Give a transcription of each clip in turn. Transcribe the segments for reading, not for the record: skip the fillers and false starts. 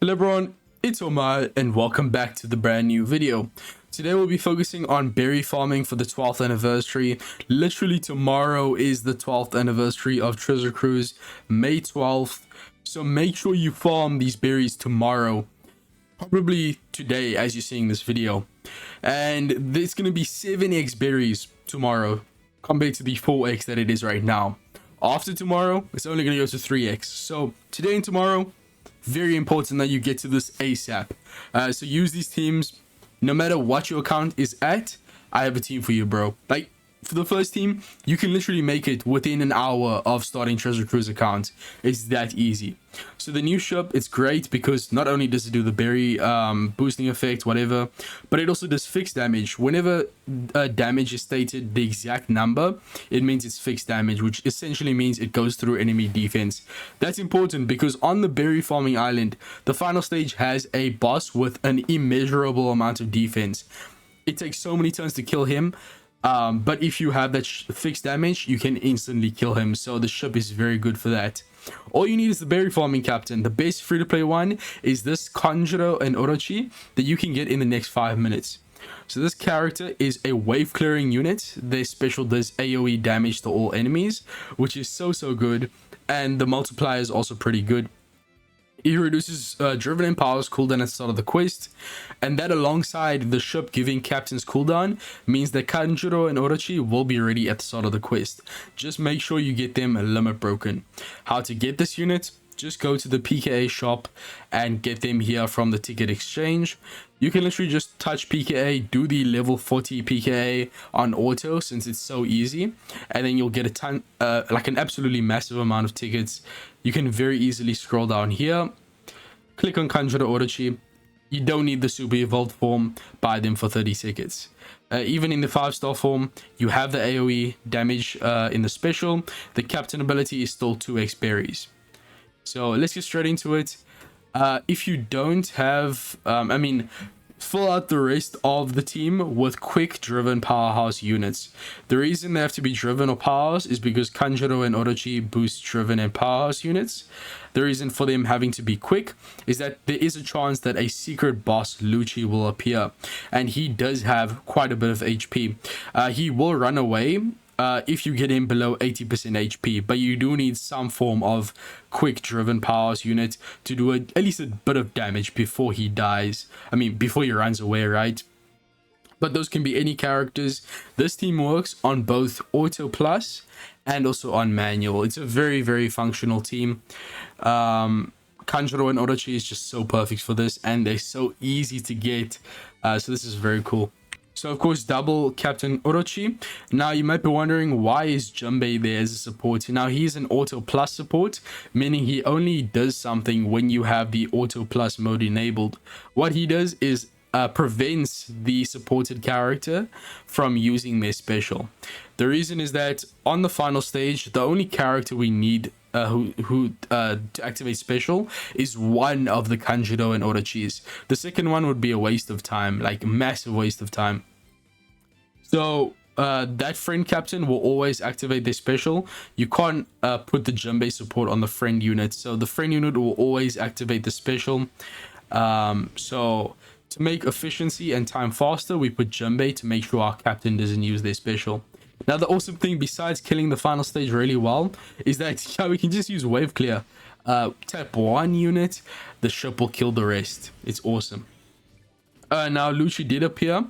Hello everyone, it's Omae and welcome back to the brand new video. Today we'll be focusing on berry farming for the 12th anniversary. Literally tomorrow is the 12th anniversary of Treasure Cruise, May 12th. So make sure you farm these berries tomorrow, probably today as you're seeing this video. And there's going to be 7x berries tomorrow compared to the 4x that it is right now. After tomorrow, it's only going to go to 3x. So today and tomorrow, very important that you get to this ASAP. So use these teams no matter what your account is at. I have a team for you, bro. Like for the first team, you can literally make it within an hour of starting Treasure Cruise account. It's that easy. So the new shop, it's great because not only does it do the berry boosting effect, whatever, but it also does fixed damage. Whenever damage is stated the exact number, it means it's fixed damage, which essentially means it goes through enemy defense. That's important because on the berry farming island, the final stage has a boss with an immeasurable amount of defense. It takes so many turns to kill him. But if you have that fixed damage, you can instantly kill him. So the ship is very good for that. All you need is the berry farming captain. The best free-to-play one is this Kanjuro and Orochi that you can get in the next 5 minutes. So this character is a wave clearing unit. Their special does AoE damage to all enemies, which is so good. And the multiplier is also pretty good. It reduces Driven and Power's cooldown at the start of the quest, and that alongside the ship giving captain's cooldown means that Kanjuro and Orochi will be ready at the start of the quest. Just make sure you get them limit broken. How to get this unit? Just go to the PKA shop and get them here from the ticket exchange. You can literally just touch PKA, do the level 40 PKA on auto since it's so easy, and then you'll get a ton, like an absolutely massive amount of tickets. You can very easily scroll down here, click on Kanjuro Orochi. You don't need the super evolved form, buy them for 30 tickets. Even in the 5-star form, you have the AoE damage in the special. The captain ability is still 2x berries. So let's get straight into it. If you don't have, fill out the rest of the team with quick driven powerhouse units. The reason they have to be driven or powerhouse is because Kanjuro and Orochi boost driven and powerhouse units. The reason for them having to be quick is that there is a chance that a secret boss Lucci will appear, and he does have quite a bit of HP. He will run away if you get him below 80% HP, but you do need some form of quick driven powers unit to do at least a bit of damage before he dies. Before he runs away, right? But those can be any characters. This team works on both auto plus and also on manual. It's a very functional team. Kanjuro and Orochi is just so perfect for this, and they're so easy to get. So this is very cool. So of course, double Captain Orochi. Now you might be wondering, why is Junbei there as a support? Now he's an auto plus support, meaning he only does something when you have the auto plus mode enabled. What he does is prevents the supported character from using their special. The reason is that on the final stage, the only character we need to activate special is one of the Kanjuro and Orochis. The second one would be a waste of time, like a massive waste of time. So that friend captain will always activate their special. You can't put the Junbei support on the friend unit, so the friend unit will always activate the special. So to make efficiency and time faster, we put Junbei to make sure our captain doesn't use their special. Now the awesome thing, besides killing the final stage really well, is that we can just use wave clear. Tap one unit, the ship will kill the rest. It's awesome. Now Lucci did appear.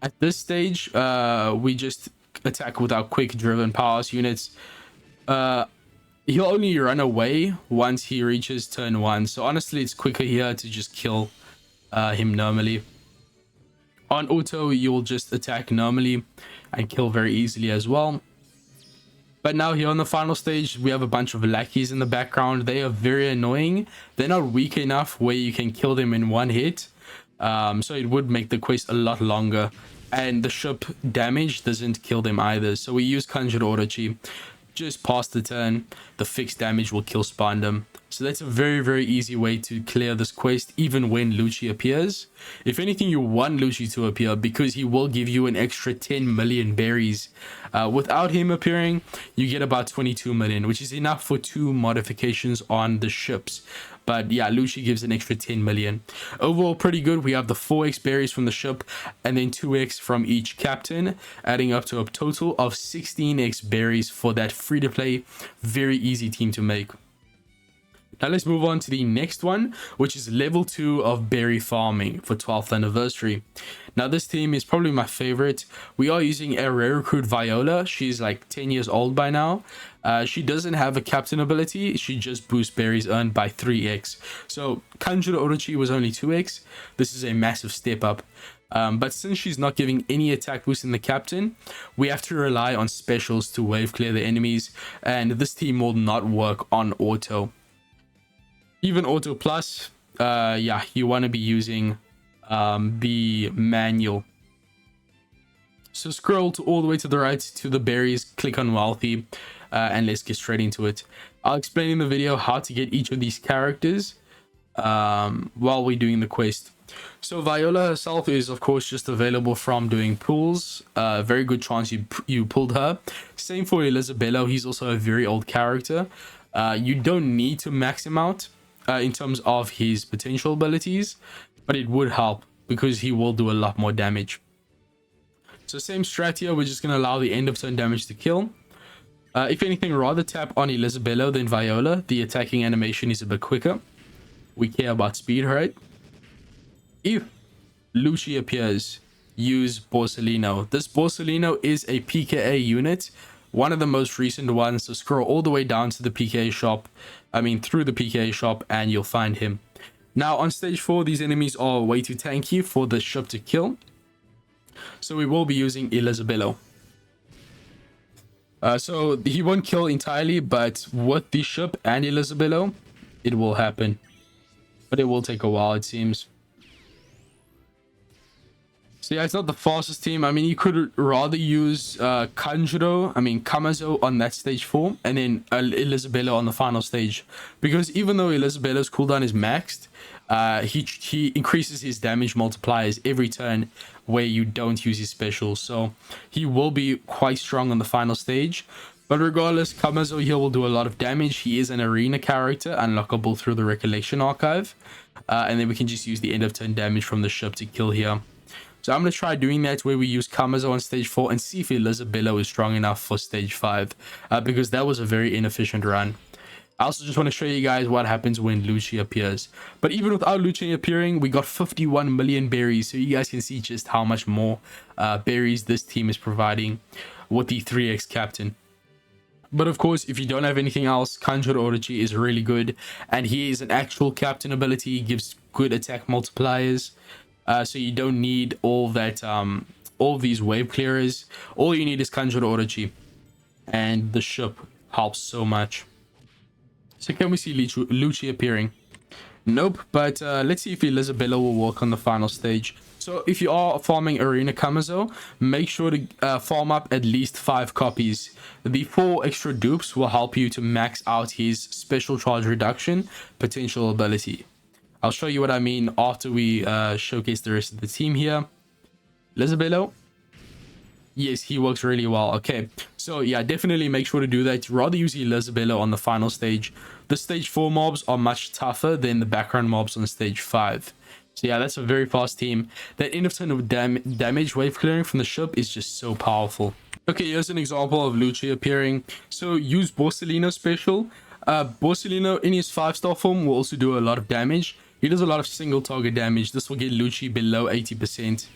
At this stage, we just attack with our quick driven powers units. He'll only run away once he reaches turn 1. So honestly, it's quicker here to just kill him normally. On auto, you'll just attack normally and kill very easily as well. But now here on the final stage, we have a bunch of lackeys in the background. They are very annoying. They're not weak enough where you can kill them in one hit. So it would make the quest a lot longer. And the ship damage doesn't kill them either. So we use Kanjuro Orochi. Just past the turn, the fixed damage will kill Spandam. So that's a very easy way to clear this quest, even when Lucci appears. If anything, you want Lucci to appear because he will give you an extra 10 million berries. Without him appearing, you get about 22 million, which is enough for 2 modifications on the ships. But yeah, Lucci gives an extra 10 million. Overall, pretty good. We have the 4x berries from the ship and then 2x from each captain, adding up to a total of 16x berries for that free-to-play, very easy team to make. Now let's move on to the next one, which is level 2 of berry farming for 12th anniversary. Now this team is probably my favorite. We are using a rare recruit Viola. She's like 10 years old by now. She doesn't have a captain ability. She just boosts berries earned by 3x. So Kanjuro Orochi was only 2x. This is a massive step up. But since she's not giving any attack boost in the captain, we have to rely on specials to wave clear the enemies, and this team will not work on auto. Even auto plus, yeah, you want to be using the manual. So scroll all the way to the right to the berries, click on wealthy, and let's get straight into it. I'll explain in the video how to get each of these characters while we're doing the quest. So Viola herself is of course just available from doing pulls. Very good chance you pulled her. Same for Elizabello. He's also a very old character. You don't need to max him out in terms of his potential abilities, but it would help because he will do a lot more damage. So same strat here, we're just going to allow the end of turn damage to kill. If anything, rather tap on Elizabello than Viola. The attacking animation is a bit quicker. We care about speed, right? If Lucci appears, use Borsellino. This Borsellino is a PKA unit, one of the most recent ones. So scroll all the way down to the PKA shop, through the PKA shop, and you'll find him. Now on stage 4, these enemies are way too tanky for the ship to kill, so we will be using Elizabello. So he won't kill entirely, but with the ship and Elizabello, it will happen, but it will take a while, it seems. So yeah, it's not the fastest team. You could rather use Kamazo on that stage 4 and then Elizabello on the final stage. Because even though Elizabello's cooldown is maxed, he increases his damage multipliers every turn where you don't use his specials. So he will be quite strong on the final stage. But regardless, Kamazo here will do a lot of damage. He is an arena character, unlockable through the Recollection Archive. And then we can just use the end of turn damage from the ship to kill here. So I'm going to try doing that where we use Kamazo on stage 4 and see if Elizabello is strong enough for stage 5. Because that was a very inefficient run. I also just want to show you guys what happens when Lucci appears. But even without Lucci appearing, we got 51 million berries. So you guys can see just how much more berries this team is providing with the 3x captain. But of course, if you don't have anything else, Kanjuro Orochi is really good. And he is an actual captain ability. He gives good attack multipliers. So you don't need all that, all these wave clearers. All you need is Kanjuro Orochi, and the ship helps so much. So can we see Lucci appearing? Nope, but let's see if Elizabello will work on the final stage. So if you are farming Arena Kamazo, make sure to farm up at least 5 copies. The 4 extra dupes will help you to max out his special charge reduction potential ability. I'll show you what I mean after we showcase the rest of the team here. Elizabello. Yes, he works really well. Okay, so yeah, definitely make sure to do that. Rather use Elizabello on the final stage. The stage 4 mobs are much tougher than the background mobs on stage 5. So yeah, that's a very fast team. That end of turn of damage wave clearing from the ship is just so powerful. Okay, here's an example of Lucci appearing. So use Borsellino special. Borsellino in his 5-star form will also do a lot of damage. He does a lot of single target damage. This will get Lucci below 80%.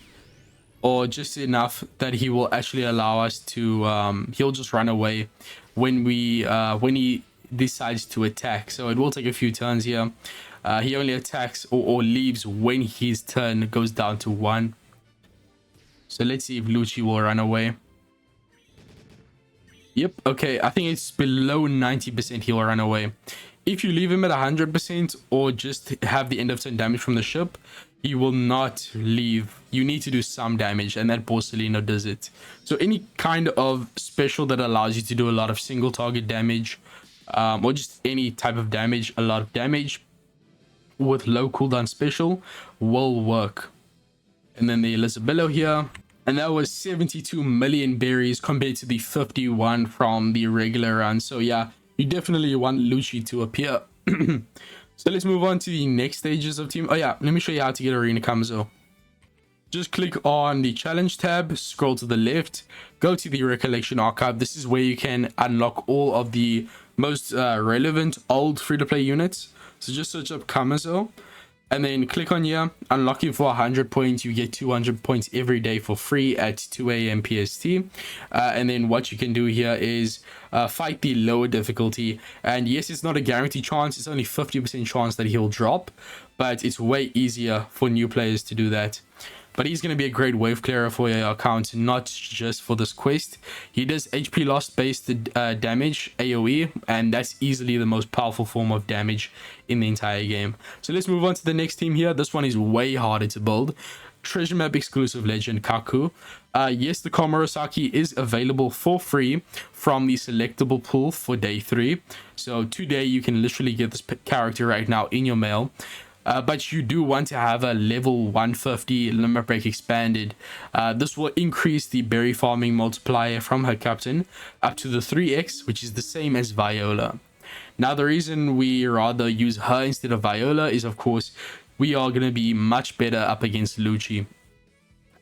Or just enough that he will actually allow us to... he'll just run away when he decides to attack. So it will take a few turns here. He only attacks or leaves when his turn goes down to 1. So let's see if Lucci will run away. Yep, okay, I think it's below 90% he'll run away. If you leave him at 100% or just have the end of turn damage from the ship, he will not leave. You need to do some damage, and that Borsellino does it. So any kind of special that allows you to do a lot of single target damage, or just any type of damage, a lot of damage with low cooldown special will work. And then the Elizabello here, and that was 72 million berries compared to the 51 from the regular run. So yeah, you definitely want Lucci to appear. So let's move on to the next stages of team. Oh yeah, let me show you how to get Arena Kamazo. Just click on the challenge tab, scroll to the left, go to the recollection archive. This is where you can unlock all of the most relevant old free-to-play units. So just search up Kamazo and then click on here, unlock it for 100 points. You get 200 points every day for free at 2 a.m. PST. And then what you can do here is fight the lower difficulty. And yes, it's not a guaranteed chance. It's only 50% chance that he'll drop, but it's way easier for new players to do that. But he's going to be a great wave clearer for your account, not just for this quest. He does HP loss based damage, AoE, and that's easily the most powerful form of damage in the entire game. So let's move on to the next team here. This one is way harder to build. Treasure map exclusive legend Kaku. Yes, the Komurasaki is available for free from the selectable pool for day 3. So today you can literally get this character right now in your mail. But you do want to have a level 150 limit break expanded. This will increase the berry farming multiplier from her captain up to the 3x, which is the same as Viola. Now, the reason we rather use her instead of Viola is, of course, we are going to be much better up against Lucci.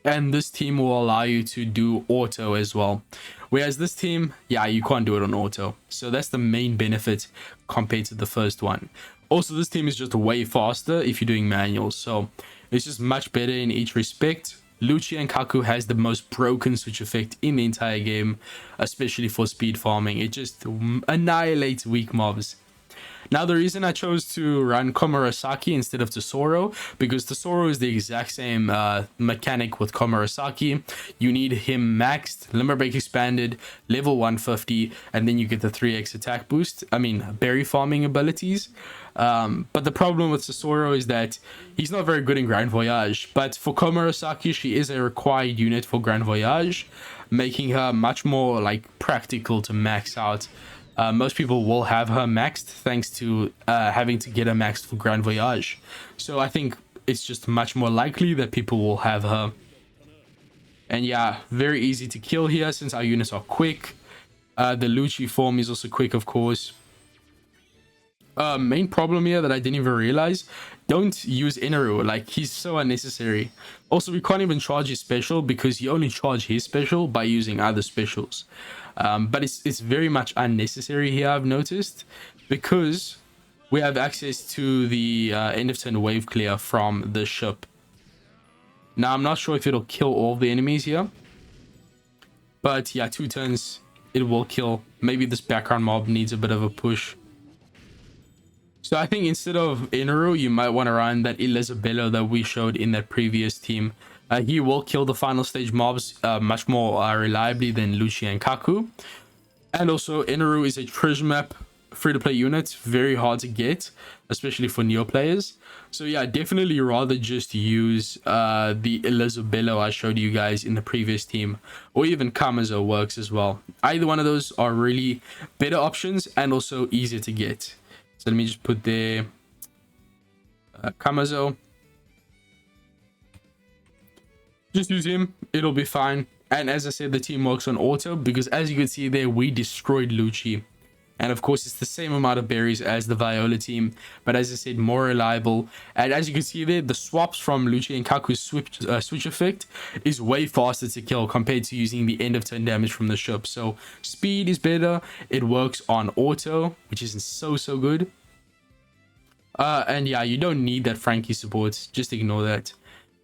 And this team will allow you to do auto as well. Whereas this team, yeah, you can't do it on auto. So that's the main benefit compared to the first one. Also, this team is just way faster if you're doing manuals. So it's just much better in each respect. Lucci and Kaku has the most broken switch effect in the entire game, especially for speed farming. It just annihilates weak mobs. Now, the reason I chose to run Komurasaki instead of Tesoro, because Tesoro is the exact same mechanic with Komurasaki. You need him maxed, limit break expanded, level 150, and then you get the 3x attack boost. I mean, berry farming abilities. But the problem with Tesoro is that he's not very good in Grand Voyage. But for Komurasaki, she is a required unit for Grand Voyage, making her much more like practical to max out. Most people will have her maxed thanks to having to get her maxed for Grand Voyage. So I think it's just much more likely that people will have her. And yeah, very easy to kill here since our units are quick. The Lucci form is also quick, of course. Main problem here that I didn't even realize, don't use Inaru. Like, he's so unnecessary. Also, we can't even charge his special because you only charge his special by using other specials. But it's very much unnecessary here, I've noticed, because we have access to the end of turn wave clear from the ship. Now, I'm not sure if it'll kill all the enemies here, but yeah, 2 turns it will kill. Maybe this background mob needs a bit of a push. So I think instead of Inaru, you might want to run that Elizabello that we showed in that previous team. He will kill the final stage mobs much more reliably than Lucci and Kaku. And also, Inaru is a treasure map free-to-play unit, very hard to get, especially for neo players. So yeah, definitely rather just use the Elizabello I showed you guys in the previous team, or even Kamazo works as well. Either one of those are really better options and also easier to get. So let me just put there Kamazo. Just use him, it'll be fine. And as I said, the team works on auto because as you can see there, we destroyed Lucci. And of course, it's the same amount of berries as the Viola team, but as I said, more reliable. And as you can see there, the swaps from Lucci and Kaku's switch effect is way faster to kill compared to using the end of turn damage from the ship. So speed is better. It works on auto, which is so good. And yeah, you don't need that Frankie support. Just ignore that.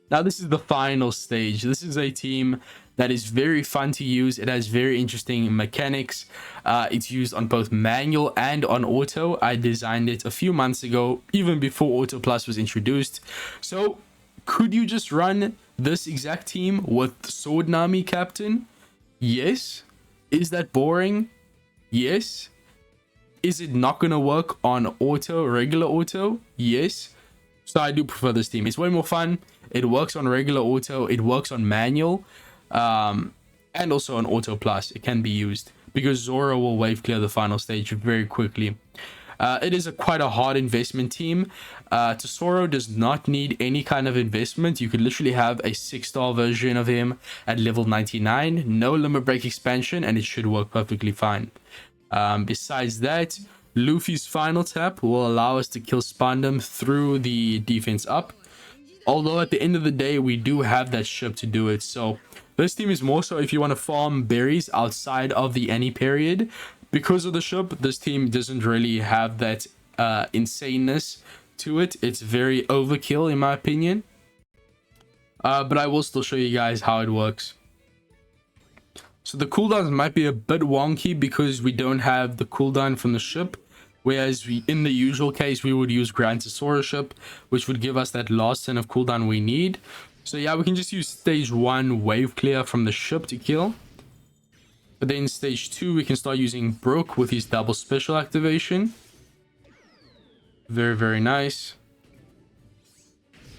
Now, this is the final stage. This is a team that is very fun to use. It has very interesting mechanics. It's used on both manual and on auto. I designed it a few months ago, even before Auto Plus was introduced. So, could you just run this exact team with Sword Nami captain? Yes. Is that boring? Yes. Is it not going to work on auto, regular auto? Yes. So I do prefer this team. It's way more fun. It works on regular auto. It works on manual. And also on Auto Plus. It can be used because Zoro will wave clear the final stage very quickly. It is quite a hard investment team. Tesoro does not need any kind of investment. You could literally have a 6-star version of him at level 99. No limit break expansion and it should work perfectly fine. Besides that, Luffy's final tap will allow us to kill Spandam through the defense up. Although at the end of the day, we do have that ship to do it. So this team is more so if you want to farm berries outside of the Annie period. Because of the ship, this team doesn't really have that insaneness to it. It's very overkill in my opinion. But I will still show you guys how it works. So the cooldowns might be a bit wonky because we don't have the cooldown from the ship. Whereas in the usual case, we would use Grantosaurus ship, which would give us that last turn of cooldown we need. So yeah, we can just use stage 1 wave clear from the ship to kill. But then stage 2, we can start using Brook with his double special activation. Very, very nice.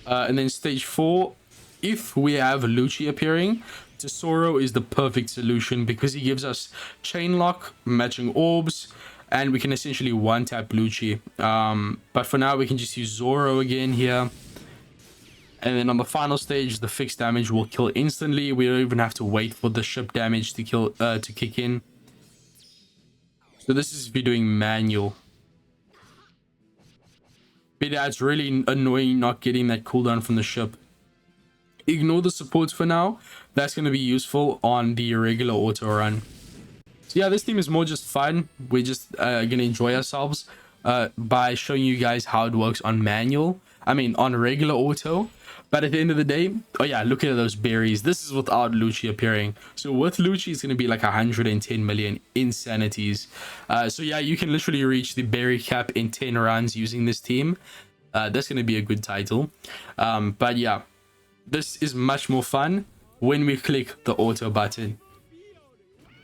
And then stage 4, if we have Lucci appearing, Tesoro is the perfect solution because he gives us chain lock, matching orbs, and we can essentially one-tap Lucci. But for now, we can just use Zoro again here. And then on the final stage, the fixed damage will kill instantly. We don't even have to wait for the ship damage to kick in. So this is if you're doing manual. But yeah, it's really annoying not getting that cooldown from the ship. Ignore the supports for now. That's going to be useful on the regular auto run. So yeah, this team is more just fun. We're just going to enjoy ourselves by showing you guys how it works on manual. I mean, on regular auto. But at the end of the day, oh yeah, look at those berries. This is without Lucci appearing. So with Lucci, it's going to be like 110 million insanities. So yeah, you can literally reach the berry cap in 10 runs using this team. That's going to be a good title. But yeah, this is much more fun when we click the auto button.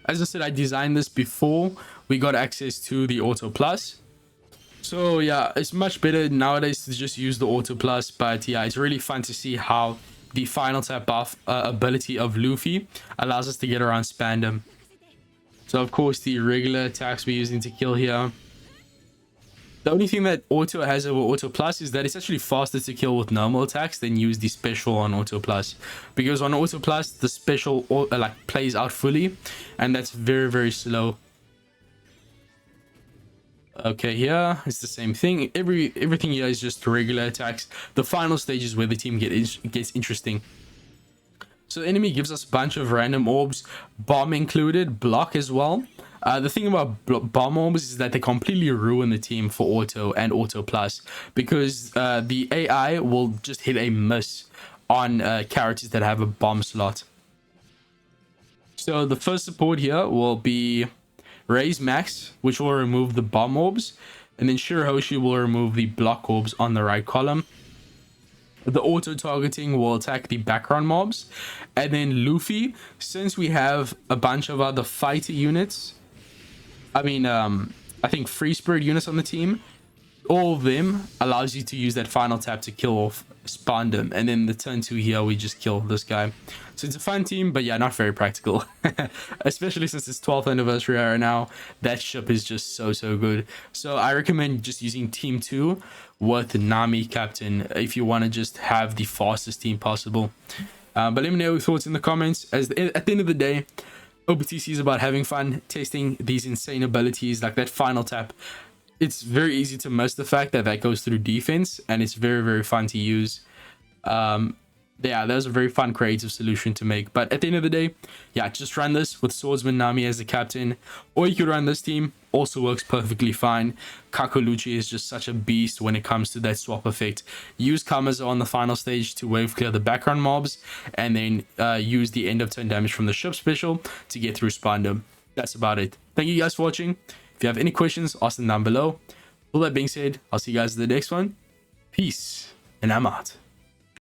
As I said, I designed this before we got access to the auto plus. So yeah, it's much better nowadays to just use the auto plus. But yeah, it's really fun to see how the final tap buff ability of Luffy allows us to get around Spandam. So of course, the regular attacks we're using to kill here. The only thing that auto has over auto plus is that it's actually faster to kill with normal attacks than use the special on auto plus, because on auto plus the special like plays out fully, and that's very, very slow. Okay, here it's the same thing. Everything here is just regular attacks. The final stage is where the team gets interesting. So the enemy gives us a bunch of random orbs, bomb included, block as well. The thing about bomb orbs is that they completely ruin the team for auto and auto plus, because the AI will just hit a miss on characters that have a bomb slot. So the first support here will be Raise Max, which will remove the bomb orbs, and then Shirahoshi will remove the block orbs on the right column. The auto targeting will attack the background mobs, and then Luffy, since we have a bunch of other fighter units, I think free spirit units on the team, all of them allows you to use that final tap to kill off Spandam, and then the turn 2 here we just kill this guy. So it's a fun team, but yeah, not very practical. Especially since it's 12th anniversary right now. That ship is just so good. So I recommend just using team 2 with Nami captain if you want to just have the fastest team possible. But let me know your thoughts in the comments. At the end of the day, Optc is about having fun, testing these insane abilities like that final tap. It's very easy to miss the fact that that goes through defense, and it's very fun to use. Yeah, that was a very fun creative solution to make. But at the end of the day, yeah, just run this with Swordsman Nami as the captain, or you could run this team, also works perfectly fine. Kakuluchi is just such a beast when it comes to that swap effect. Use Kamazo on the final stage to wave clear the background mobs, and then use the end of turn damage from the ship special to get through Spandam. That's about it. Thank you guys for watching. If you have any questions, ask them down below. All that being said, I'll see you guys in the next one. Peace, and I'm out.